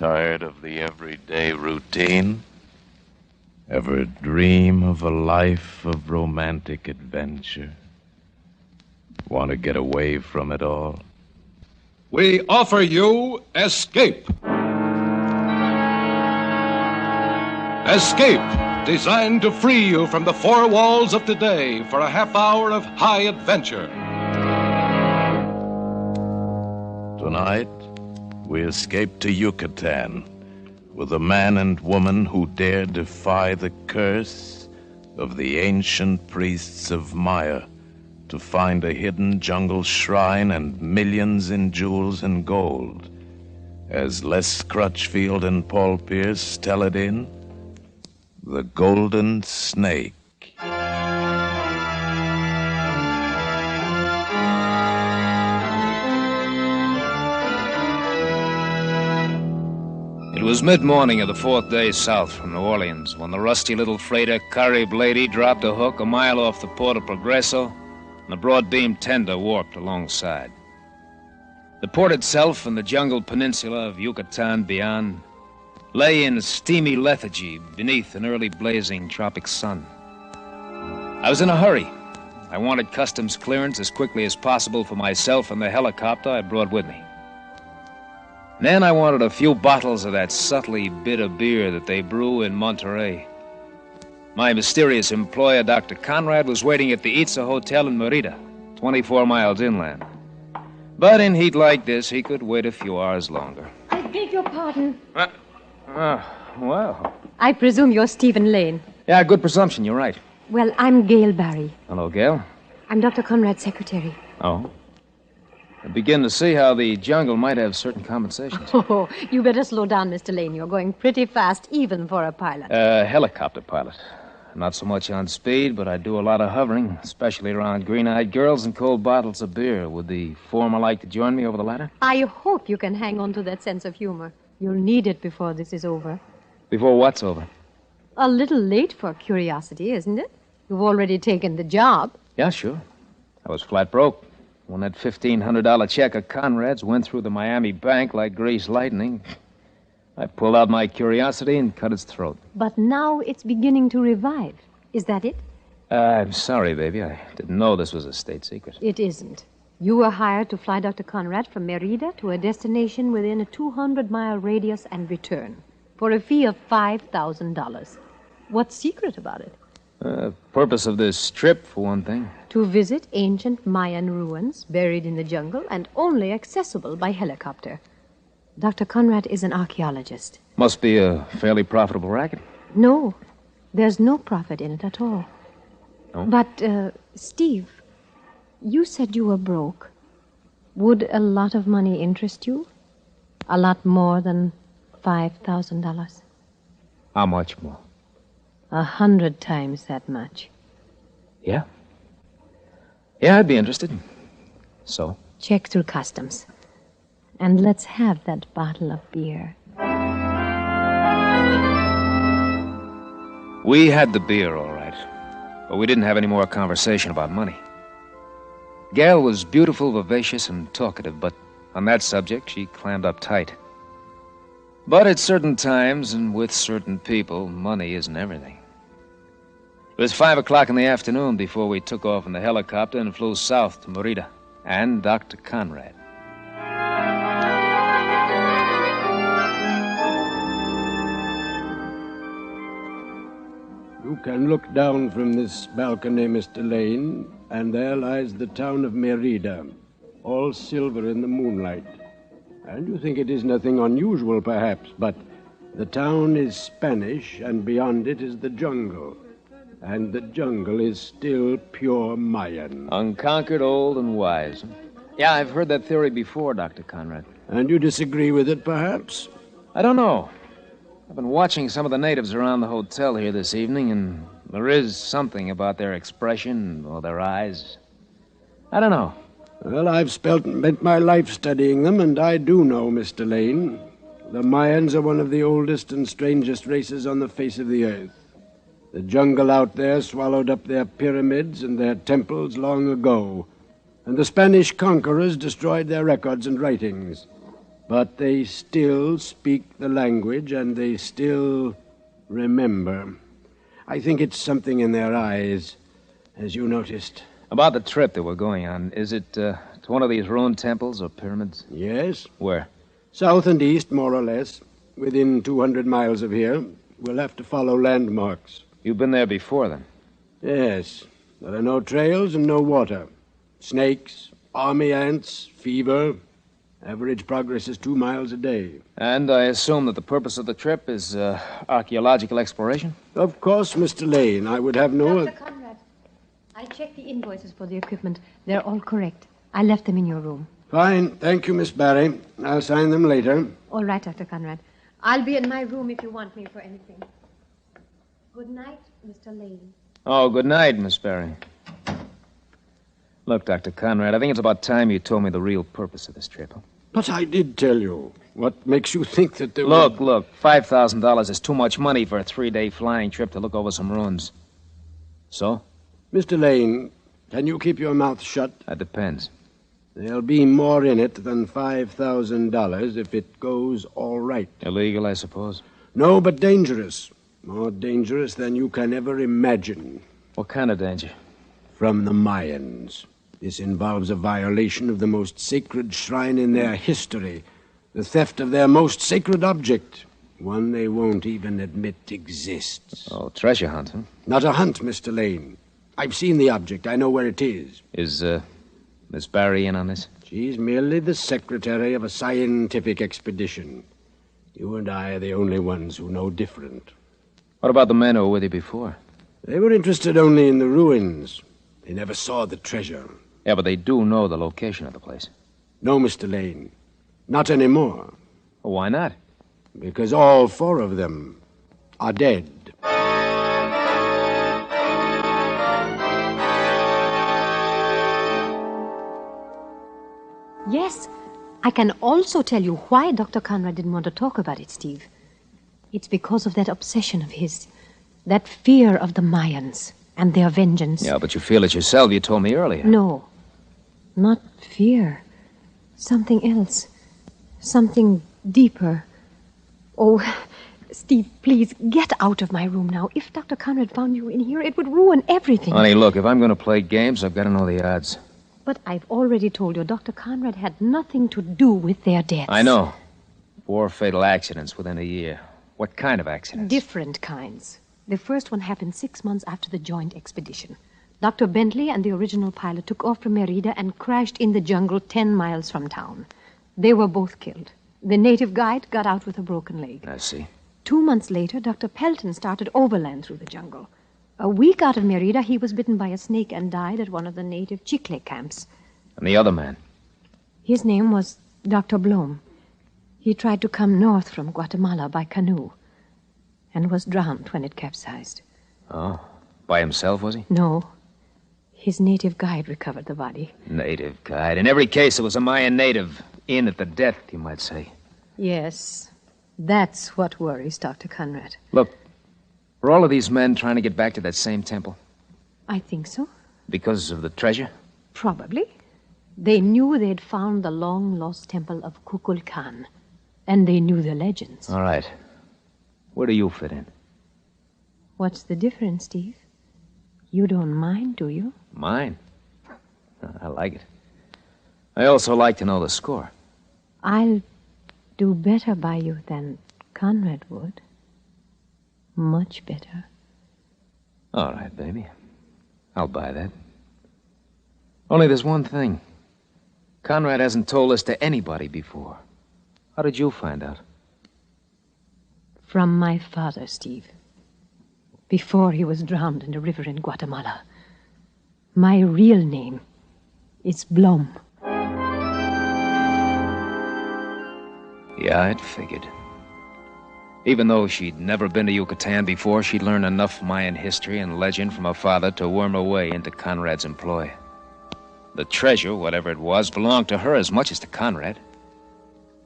Tired of the everyday routine? Ever dream of a life of romantic adventure? Want to get away from it all? We offer you Escape. Escape, designed to free you from the four walls of today for a half hour of high adventure. Tonight, we escape to Yucatan with a man and woman who dare defy the curse of the ancient priests of Maya to find a hidden jungle shrine and millions in jewels and gold. As Les Crutchfield and Paul Pierce tell it in The Golden Snake. It was mid-morning of the fourth day south from New Orleans when the rusty little freighter Caribe Lady dropped a hook a mile off the port of Progreso and a broad-beam tender warped alongside. The port itself and the jungle peninsula of Yucatan beyond lay in steamy lethargy beneath an early blazing tropic sun. I was in a hurry. I wanted customs clearance as quickly as possible for myself and the helicopter I brought with me. Then I wanted a few bottles of that subtly bitter beer that they brew in Monterey. My mysterious employer, Dr. Conrad, was waiting at the Itza Hotel in Merida, 24 miles inland. But in heat like this, he could wait a few hours longer. I beg your pardon. Well. I presume you're Stephen Lane. Yeah, good presumption, you're right. Well, I'm Gail Barry. Hello, Gail. I'm Dr. Conrad's secretary. Oh. I begin to see how the jungle might have certain compensations. Oh, you better slow down, Mr. Lane. You're going pretty fast, even for a pilot. Helicopter pilot. Not so much on speed, but I do a lot of hovering, especially around green-eyed girls and cold bottles of beer. Would the former like to join me over the ladder? I hope you can hang on to that sense of humor. You'll need it before this is over. Before what's over? A little late for curiosity, isn't it? You've already taken the job. Yeah, sure. I was flat broke. When that $1,500 check of Conrad's went through the Miami bank like greased lightning, I pulled out my curiosity and cut its throat. But now it's beginning to revive. Is that it? I'm sorry, baby. I didn't know this was a state secret. It isn't. You were hired to fly Dr. Conrad from Merida to a destination within a 200-mile radius and return for a fee of $5,000. What's secret about it? Purpose of this trip, for one thing. To visit ancient Mayan ruins buried in the jungle and only accessible by helicopter. Dr. Conrad is an archaeologist. Must be a fairly profitable racket. No, there's no profit in it at all. No? But, Steve, you said you were broke. Would a lot of money interest you? A lot more than $5,000? How much more? 100 times that much. Yeah? Yeah, I'd be interested. So? Check through customs. And let's have that bottle of beer. We had the beer, all right. But we didn't have any more conversation about money. Gail was beautiful, vivacious, and talkative, but on that subject, she clammed up tight. But at certain times and with certain people, money isn't everything. It was 5 o'clock in the afternoon before we took off in the helicopter and flew south to Merida and Dr. Conrad. You can look down from this balcony, Mr. Lane, and there lies the town of Merida, all silver in the moonlight. And you think it is nothing unusual, perhaps, but the town is Spanish, and beyond it is the jungle. And the jungle is still pure Mayan. Unconquered, old, and wise. Yeah, I've heard that theory before, Dr. Conrad. And you disagree with it, perhaps? I don't know. I've been watching some of the natives around the hotel here this evening, and there is something about their expression or their eyes. I don't know. Well, I've spent my life studying them, and I do know, Mr. Lane. The Mayans are one of the oldest and strangest races on the face of the earth. The jungle out there swallowed up their pyramids and their temples long ago, and the Spanish conquerors destroyed their records and writings. But they still speak the language, and they still remember. I think it's something in their eyes, as you noticed. About the trip that we're going on, is it to one of these ruined temples or pyramids? Yes, Where? south and east, more or less, within 200 miles of here. We'll have to follow landmarks. You've been there before, then? Yes, there are no trails and no water. Snakes, army ants, fever. Average progress is 2 miles a day. And I assume that the purpose of the trip is archaeological exploration? Of course, Mr. Lane, I would have no... Dr. Conrad, I checked the invoices for the equipment. They're all correct. I left them in your room. Fine, thank you, Miss Barry. I'll sign them later. All right, Dr. Conrad. I'll be in my room if you want me for anything. Good night, Mr. Lane. Oh, good night, Miss Barry. Look, Dr. Conrad, I think it's about time you told me the real purpose of this trip. Huh? But I did tell you. What makes you think that there Look, $5,000 is too much money for a 3-day flying trip to look over some ruins. So? Mr. Lane, can you keep your mouth shut? That depends. There'll be more in it than $5,000 if it goes all right. Illegal, I suppose? No, but dangerous. More dangerous than you can ever imagine. What kind of danger? From the Mayans. This involves a violation of the most sacred shrine in their history, the theft of their most sacred object, one they won't even admit exists. Oh, treasure hunt, huh? Not a hunt, Mr. Lane. I've seen the object. I know where it is. Is, Miss Barry in on this? She's merely the secretary of a scientific expedition. You and I are the only ones who know different. What about the men who were with you before? They were interested only in the ruins. They never saw the treasure. Yeah, but they do know the location of the place. No, Mr. Lane. Not anymore. Well, why not? Because all 4 of them are dead. Yes, I can also tell you why Dr. Conrad didn't want to talk about it, Steve. It's because of that obsession of his, that fear of the Mayans and their vengeance. Yeah, but you feel it yourself. You told me earlier. No, not fear. Something else. Something deeper. Oh, Steve, please, get out of my room now. If Dr. Conrad found you in here, it would ruin everything. Honey, look, if I'm going to play games, I've got to know the odds. But I've already told you Dr. Conrad had nothing to do with their deaths. I know. 4 fatal accidents within a year. What kind of accidents? Different kinds. The first one happened 6 months after the joint expedition. Dr. Bentley and the original pilot took off from Merida and crashed in the jungle 10 miles from town. They were both killed. The native guide got out with a broken leg. I see. 2 months later, Dr. Pelton started overland through the jungle. A week out of Merida, he was bitten by a snake and died at one of the native Chicle camps. And the other man? His name was Dr. Blom. He tried to come north from Guatemala by canoe and was drowned when it capsized. Oh, by himself, was he? No. His native guide recovered the body. Native guide. In every case, it was a Mayan native. In at the death, you might say. Yes. That's what worries Dr. Conrad. Look, were all of these men trying to get back to that same temple? I think so. Because of the treasure? Probably. They knew they'd found the long-lost temple of Kukulkan, and they knew the legends. All right. Where do you fit in? What's the difference, Steve? You don't mind, do you? Mine? I like it. I also like to know the score. I'll do better by you than Conrad would. Much better. All right, baby. I'll buy that. Only there's one thing. Conrad hasn't told this to anybody before. How did you find out? From my father, Steve. Before he was drowned in a river in Guatemala. My real name is Blom. Yeah, I'd figured. Even though she'd never been to Yucatan before, she'd learned enough Mayan history and legend from her father to worm her way into Conrad's employ. The treasure, whatever it was, belonged to her as much as to Conrad.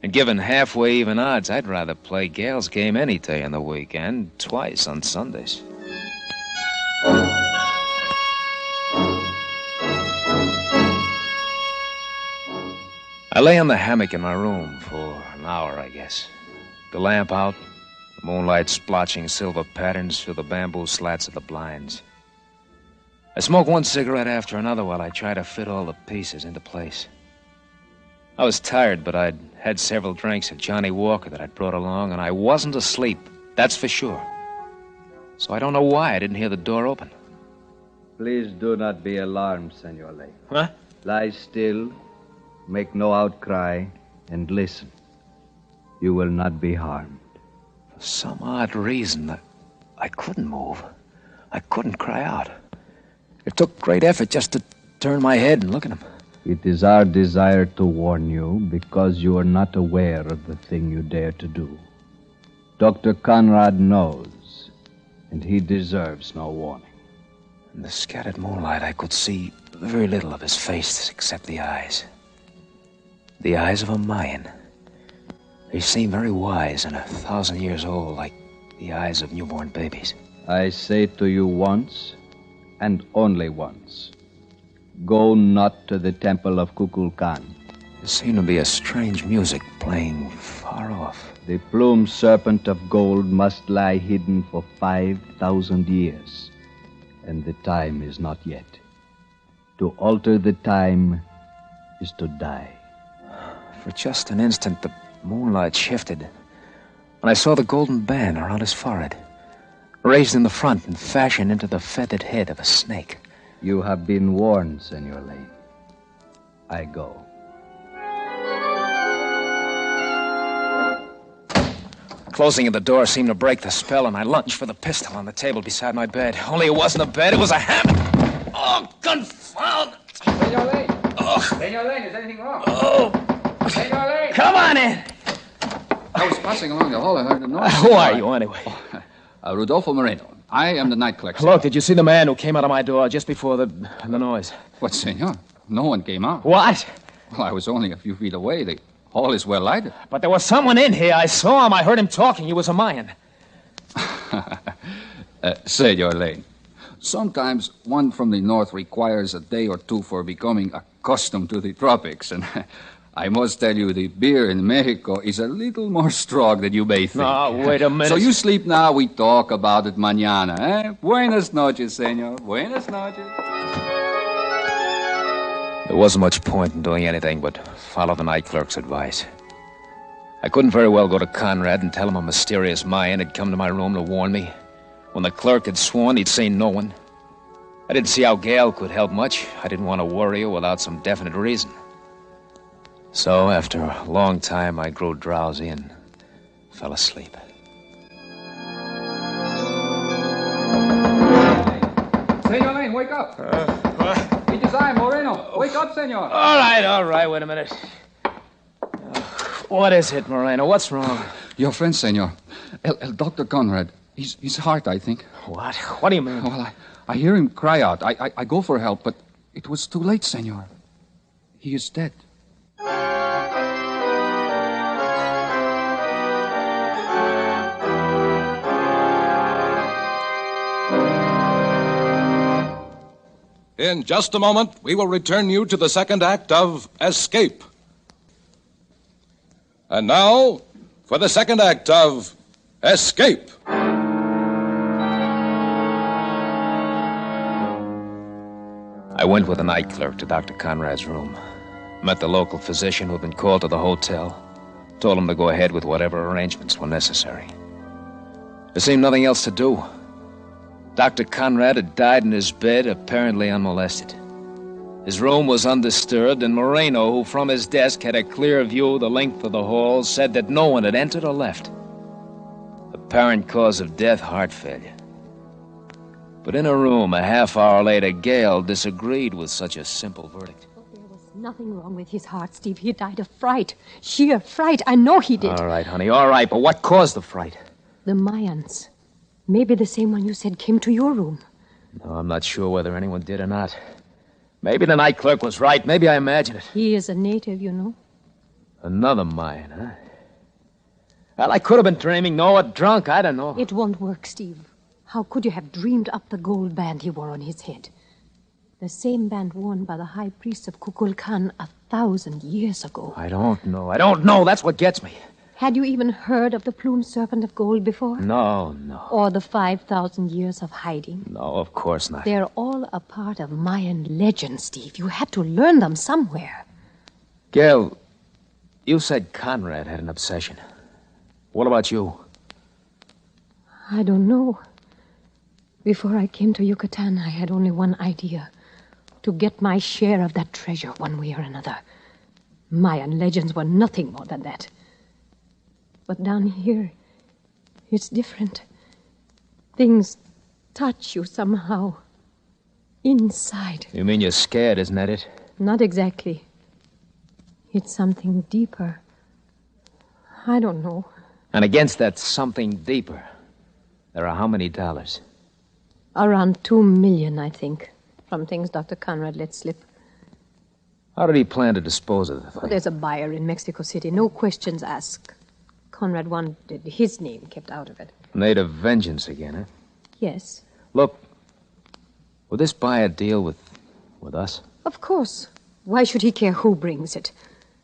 And given halfway even odds, I'd rather play Gail's game any day in the week, and twice on Sundays. I lay on the hammock in my room for hour, I guess. The lamp out, the moonlight splotching silver patterns through the bamboo slats of the blinds. I smoked one cigarette after another while I tried to fit all the pieces into place. I was tired, but I'd had several drinks of Johnny Walker that I'd brought along, and I wasn't asleep, that's for sure. So I don't know why I didn't hear the door open. Please do not be alarmed, Senor Lane. Huh? Lie still, make no outcry, and listen. You will not be harmed. For some odd reason, I couldn't move. I couldn't cry out. It took great effort just to turn my head and look at him. It is our desire to warn you because you are not aware of the thing you dare to do. Dr. Conrad knows, and he deserves no warning. In the scattered moonlight, I could see very little of his face except the eyes. The eyes of a Mayan. They seem very wise and 1,000 years old, like the eyes of newborn babies. I say to you once, and only once, go not to the temple of Kukulkan. There seemed to be a strange music playing far off. The plumed serpent of gold must lie hidden for 5,000 years, and the time is not yet. To alter the time is to die. For just an instant, the moonlight shifted, and I saw the golden band around his forehead, raised in the front and fashioned into the feathered head of a snake. You have been warned, Senor Lane. I go. Closing of the door seemed to break the spell, and I lunged for the pistol on the table beside my bed. Only it wasn't a bed, it was a hammer. Oh, confound it! Senor Lane! Oh. Senor Lane, is anything wrong? Oh, Senor Lane! come on in! I was passing along the hall. I heard a noise. Who are you, anyway? Rodolfo Moreno. I am the night clerk. Look, did you see the man who came out of my door just before the noise? What, senor? No one came out. What? Well, I was only a few feet away. The hall is well lighted. But there was someone in here. I saw him. I heard him talking. He was a Mayan. Senor Lane, sometimes one from the north requires a day or two for becoming accustomed to the tropics. And I must tell you, the beer in Mexico is a little more strong than you may think. No, wait a minute. So you sleep now, we talk about it mañana, eh? Buenas noches, senor. Buenas noches. There wasn't much point in doing anything but follow the night clerk's advice. I couldn't very well go to Conrad and tell him a mysterious Mayan had come to my room to warn me. When the clerk had sworn he'd seen no one. I didn't see how Gail could help much. I didn't want to worry her without some definite reason. So, after a long time, I grew drowsy and fell asleep. Senor Lane, wake up. It is I, Moreno. Wake up, senor. All right, wait a minute. What is it, Moreno? What's wrong? Your friend, senor. El Dr. Conrad. His heart, I think. What? What do you mean? Well, I hear him cry out. I go for help, but it was too late, senor. He is dead. In just a moment, we will return you to the second act of Escape. And now, for the second act of Escape. I went with the night clerk to Dr. Conrad's room. Met the local physician who had been called to the hotel. Told him to go ahead with whatever arrangements were necessary. There seemed nothing else to do. Dr. Conrad had died in his bed, apparently unmolested. His room was undisturbed, and Moreno, who from his desk had a clear view of the length of the hall, said that no one had entered or left. Apparent cause of death, heart failure. But in a room a half hour later, Gail disagreed with such a simple verdict. There was nothing wrong with his heart, Steve. He died of fright. Sheer fright. I know he did. All right, honey, all right, but what caused the fright? The Mayans. Maybe the same one you said came to your room. No, I'm not sure whether anyone did or not. Maybe the night clerk was right. Maybe I imagined it. He is a native, you know. Another Mayan, huh? Well, I could have been dreaming. No, or drunk. I don't know. It won't work, Steve. How could you have dreamed up the gold band he wore on his head? The same band worn by the high priest of Kukulkan 1,000 years ago. I don't know. That's what gets me. Had you even heard of the plumed serpent of gold before? No. Or the 5,000 years of hiding? No, of course not. They're all a part of Mayan legend, Steve. You had to learn them somewhere. Gail, you said Conrad had an obsession. What about you? I don't know. Before I came to Yucatan, I had only one idea. To get my share of that treasure one way or another. Mayan legends were nothing more than that. But down here, it's different. Things touch you somehow. Inside. You mean you're scared, isn't that it? Not exactly. It's something deeper. I don't know. And against that something deeper, there are how many dollars? Around 2 million, I think, from things Dr. Conrad let slip. How did he plan to dispose of the thing? Oh, there's a buyer in Mexico City. No questions asked. Conrad wanted his name kept out of it. Native vengeance again, huh? Yes. Look, will this buyer deal with us? Of course. Why should he care who brings it?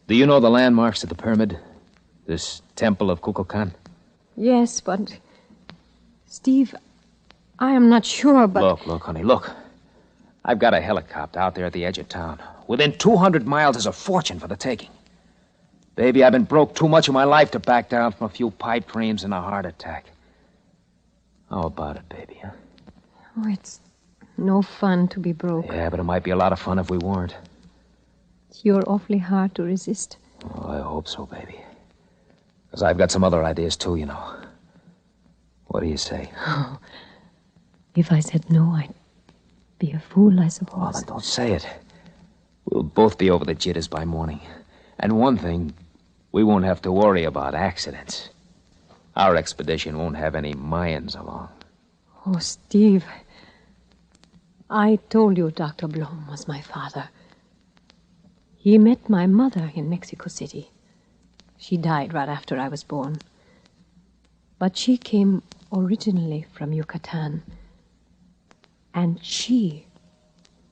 Do you know the landmarks of the pyramid? This temple of Kukulkan? Yes, but... Steve, I am not sure, but... Look, honey, look. I've got a helicopter out there at the edge of town. Within 200 miles is a fortune for the taking. Baby, I've been broke too much of my life to back down from a few pipe dreams and a heart attack. How about it, baby, huh? Oh, it's no fun to be broke. Yeah, but it might be a lot of fun if we weren't. You're awfully hard to resist. Oh, I hope so, baby. Because I've got some other ideas, too, you know. What do you say? Oh, if I said no, I'd be a fool, I suppose. Oh, then don't say it. We'll both be over the jitters by morning. And one thing, we won't have to worry about accidents. Our expedition won't have any Mayans along. Oh, Steve, I told you Dr. Blom was my father. He met my mother in Mexico City. She died right after I was born. But she came originally from Yucatan. And she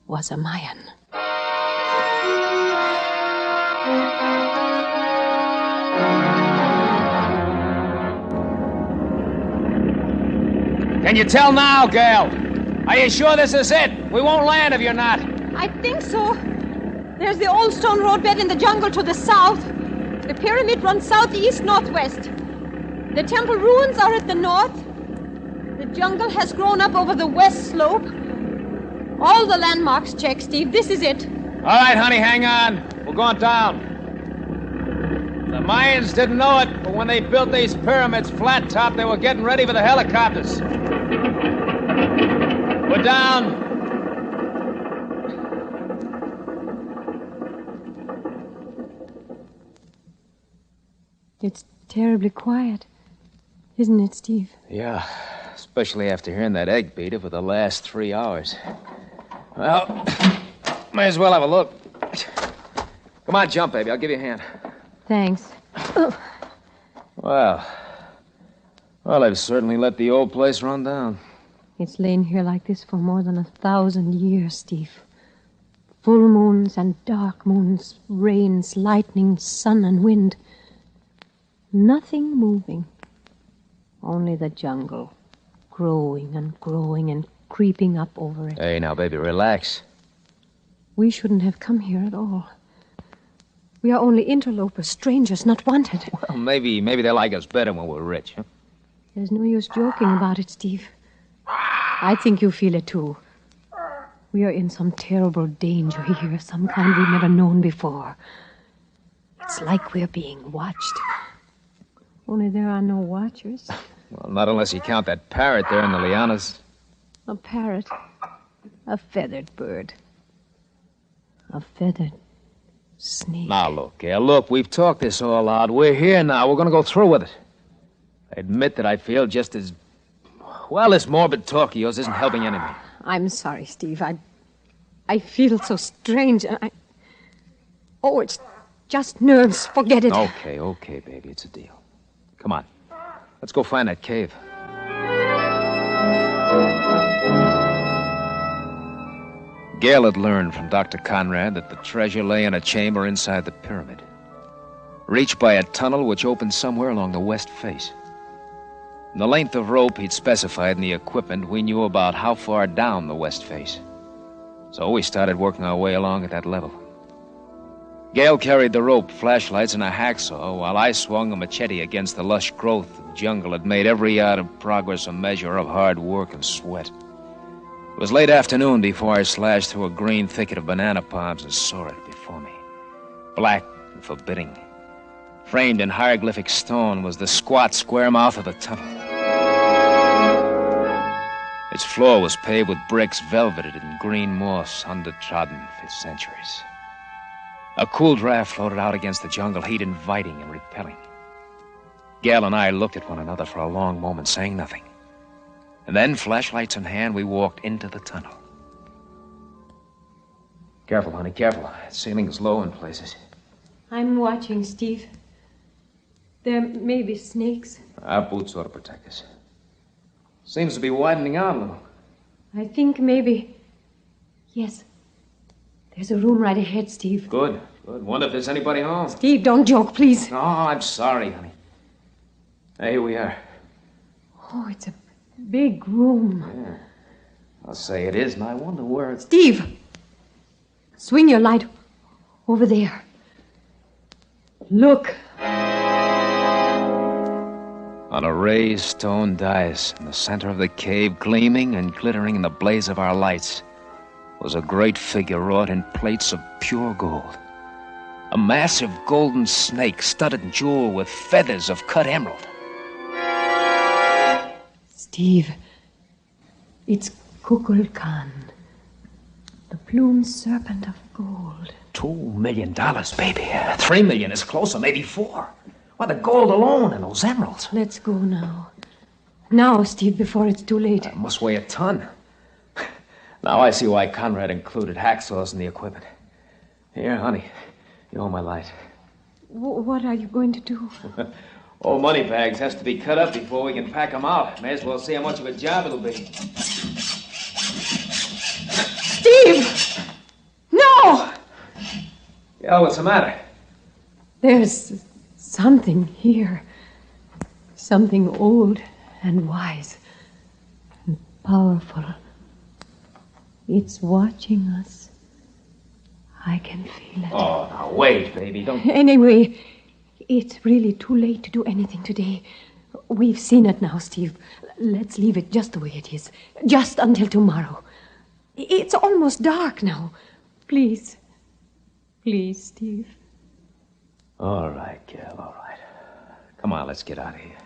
was a Mayan. Can you tell now, Gail? Are you sure this is it? We won't land if you're not. I think so. There's the old stone roadbed in the jungle to the south. The pyramid runs southeast-northwest. The temple ruins are at the north. The jungle has grown up over the west slope. All the landmarks check, Steve. This is it. All right, honey, hang on. We're going down. The Mayans didn't know it, but when they built these pyramids flat top, they were getting ready for the helicopters. We're down. It's terribly quiet, isn't it, Steve? Yeah, especially after hearing that egg beater for the last 3 hours. Well, may as well have a look. Come on, jump, baby. I'll give you a hand. Thanks. Well, they've certainly let the old place run down. It's lain here like this for more than 1,000 years, Steve. Full moons and dark moons, rains, lightning, sun and wind. Nothing moving. Only the jungle, growing and growing and creeping up over it. Hey, now, baby, relax. We shouldn't have come here at all. We are only interlopers, strangers, not wanted. Well, maybe they like us better when we're rich, huh? There's no use joking about it, Steve. I think you feel it, too. We are in some terrible danger here, some kind we've never known before. It's like we're being watched. Only there are no watchers. Well, not unless you count that parrot there in the lianas. A parrot. A feathered bird. A feathered snake. Now, look, Gail, look, we've talked this all out. We're here now. We're going to go through with it. I admit that I feel just as... Well, this morbid talk of yours isn't helping anything. I'm sorry, Steve. I feel so strange. Oh, it's just nerves. Forget it. Okay, baby. It's a deal. Come on. Let's go find that cave. Gail had learned from Dr. Conrad that the treasure lay in a chamber inside the pyramid. reached by a tunnel which opened somewhere along the west face. And the length of rope he'd specified in the equipment, we knew about how far down the west face. So we started working our way along at that level. Gale carried the rope, flashlights, and a hacksaw, while I swung a machete against the lush growth of jungle that made every yard of progress a measure of hard work and sweat. It was late afternoon before I slashed through a green thicket of banana palms and saw it before me. Black and forbidding. Framed in hieroglyphic stone was the squat, square mouth of the tunnel. Its floor was paved with bricks velveted in green moss, undertrodden for centuries. A cool draft floated out against the jungle heat, inviting and repelling. Gale and I looked at one another for a long moment, saying nothing. And then, flashlights in hand, we walked into the tunnel. Careful, honey, careful. The ceiling's low in places. I'm watching, Steve. There may be snakes. Our boots ought to protect us. Seems to be widening out a little. I think maybe... Yes. There's a room right ahead, Steve. Good. Wonder if there's anybody home. Steve, don't joke, please. No, I'm sorry, honey. Here we are. Oh, it's a big room. Yeah. I'll say it is, and I wonder where it's... Steve! Swing your light over there. Look. On a raised stone dais in the center of the cave, gleaming and glittering in the blaze of our lights, was a great figure wrought in plates of pure gold. A massive golden snake studded and jeweled with feathers of cut emerald. Steve, it's Kukulkan, the plumed serpent of gold. $2 million, baby. $3 million is closer, maybe 4. Why, the gold alone and those emeralds. Let's go now. Now, Steve, before it's too late. It must weigh a ton. Now I see why Conrad included hacksaws in the equipment. Here, honey, you owe my light. What are you going to do? Old money bags has to be cut up before we can pack them out. May as well see how much of a job it'll be. Steve! No! Yeah, what's the matter? There's something here. Something old and wise and powerful. It's watching us. I can feel it. Oh, now wait, baby. Don't... Anyway, it's really too late to do anything today. We've seen it now, Steve. Let's leave it just the way it is. Just until tomorrow. It's almost dark now. Please. Please, Steve. All right, Gil, all right. Come on, let's get out of here.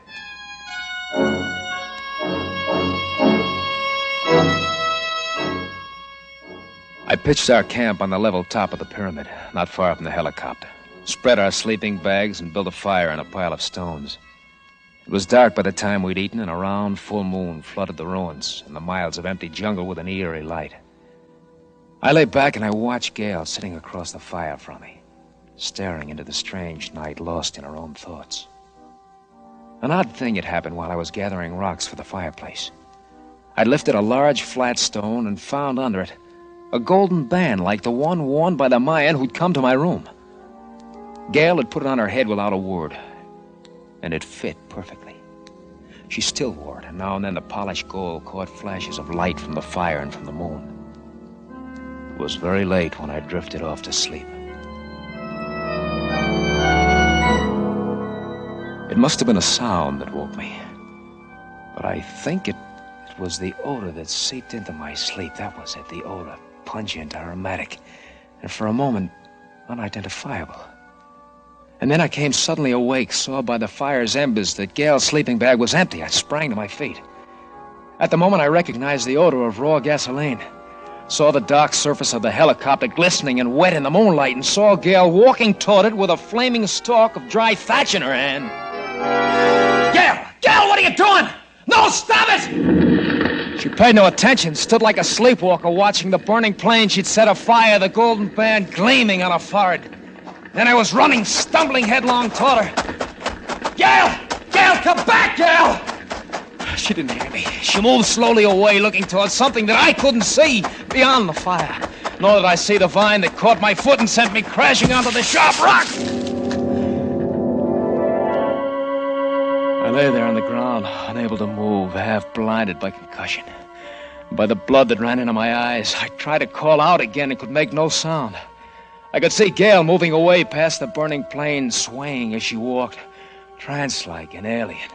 I pitched our camp on the level top of the pyramid, not far from the helicopter. Spread our sleeping bags and built a fire in a pile of stones. It was dark by the time we'd eaten, and a round full moon flooded the ruins and the miles of empty jungle with an eerie light. I lay back and I watched Gale sitting across the fire from me, staring into the strange night, lost in her own thoughts. An odd thing had happened while I was gathering rocks for the fireplace. I'd lifted a large flat stone and found under it a golden band like the one worn by the Mayan who'd come to my room. Gale had put it on her head without a word, and it fit perfectly. She still wore it, and now and then the polished gold caught flashes of light from the fire and from the moon. It was very late when I drifted off to sleep. It must have been a sound that woke me, but I think it was the odor that seeped into my sleep. That was it, the odor, pungent, aromatic, and for a moment, unidentifiable. And then I came suddenly awake, saw by the fire's embers that Gale's sleeping bag was empty. I sprang to my feet. At the moment, I recognized the odor of raw gasoline. Saw the dark surface of the helicopter glistening and wet in the moonlight, and saw Gale walking toward it with a flaming stalk of dry thatch in her hand. Gale! Gale, what are you doing? No, stop it! She paid no attention, stood like a sleepwalker watching the burning plane she'd set afire, the golden band gleaming on her forehead. Then I was running, stumbling headlong toward her. Gale! Gale, come back, Gale! She didn't hear me. She moved slowly away, looking towards something that I couldn't see beyond the fire. Nor did I see the vine that caught my foot and sent me crashing onto the sharp rock. lay there on the ground, unable to move, half blinded by concussion. By the blood that ran into my eyes, I tried to call out again and could make no sound. I could see Gail moving away past the burning plane, swaying as she walked, trance-like, an alien.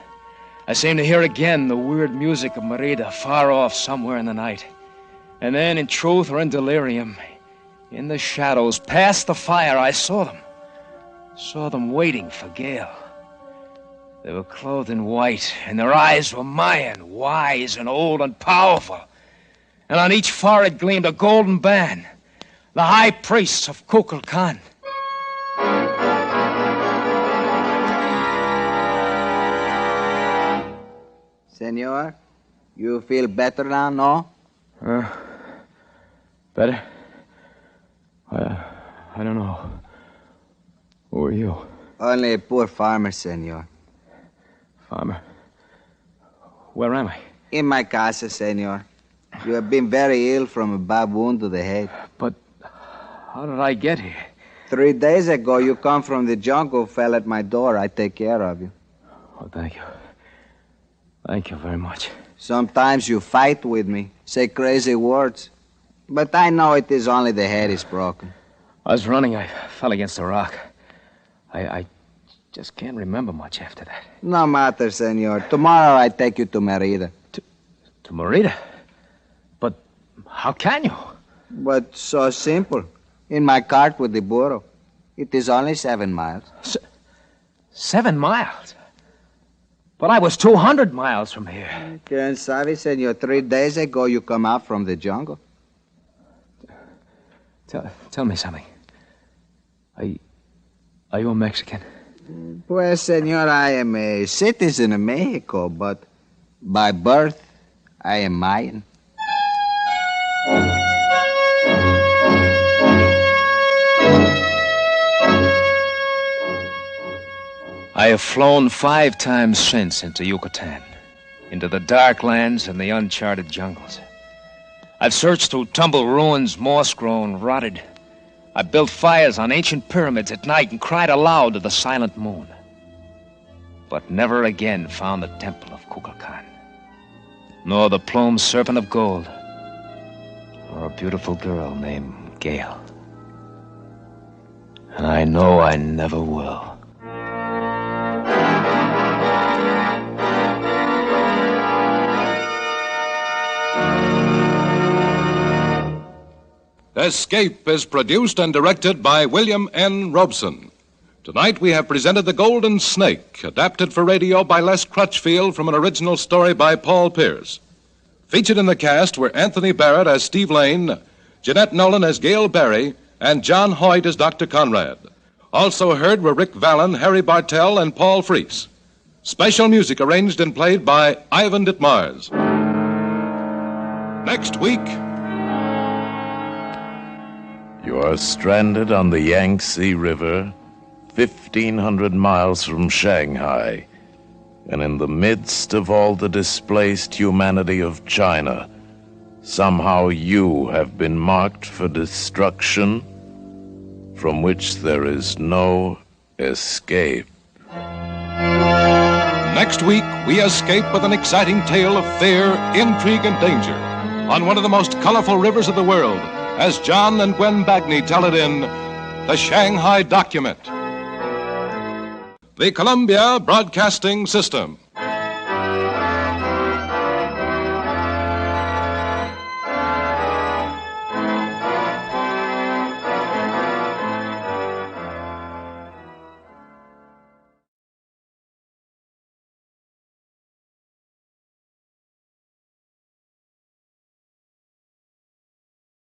I seemed to hear again the weird music of Merida far off somewhere in the night. And then, in truth or in delirium, in the shadows, past the fire, I saw them. Saw them waiting for Gail. They were clothed in white, and their eyes were Mayan, wise and old and powerful. And on each forehead gleamed a golden band, the high priests of Kukulkan. Senor, you feel better now, no? Better? I don't know. Who are you? Only a poor farmer, senor. Farmer? Where am I? In my casa, senor. You have been very ill from a bad wound to the head. But how did I get here? 3 days ago, you come from the jungle, fell at my door. I take care of you. Oh, thank you. Thank you very much. Sometimes you fight with me, say crazy words. But I know it is only the head is broken. I was running. I fell against a rock. I just can't remember much after that. No matter, senor. Tomorrow I take you to Merida. To Merida? But how can you? But so simple. In my cart with the burro. It is only 7 miles. 7 miles? But I was 200 miles from here. Quien sabe, senor. 3 days ago you come out from the jungle. Tell me something. Are you a Mexican? Pues, senor, I am a citizen of Mexico, but by birth, I am Mayan. I have flown 5 times since into Yucatan, into the dark lands and the uncharted jungles. I've searched through tumbled ruins, moss-grown, rotted. I built fires on ancient pyramids at night and cried aloud to the silent moon. But never again found the temple of Kukulkan, nor the plumed serpent of gold, nor a beautiful girl named Gail. And I know I never will. Escape is produced and directed by William N. Robson. Tonight we have presented The Golden Snake, adapted for radio by Les Crutchfield from an original story by Paul Pierce. Featured in the cast were Anthony Barrett as Steve Lane, Jeanette Nolan as Gail Barry, and John Hoyt as Dr. Conrad. Also heard were Rick Vallon, Harry Bartell, and Paul Freese. Special music arranged and played by Ivan Ditmars. Next week... You are stranded on the Yangtze River, 1,500 miles from Shanghai, and in the midst of all the displaced humanity of China, somehow you have been marked for destruction from which there is no escape. Next week, we escape with an exciting tale of fear, intrigue, and danger on one of the most colorful rivers of the world, as John and Gwen Bagni tell it in The Shanghai Document. The Columbia Broadcasting System.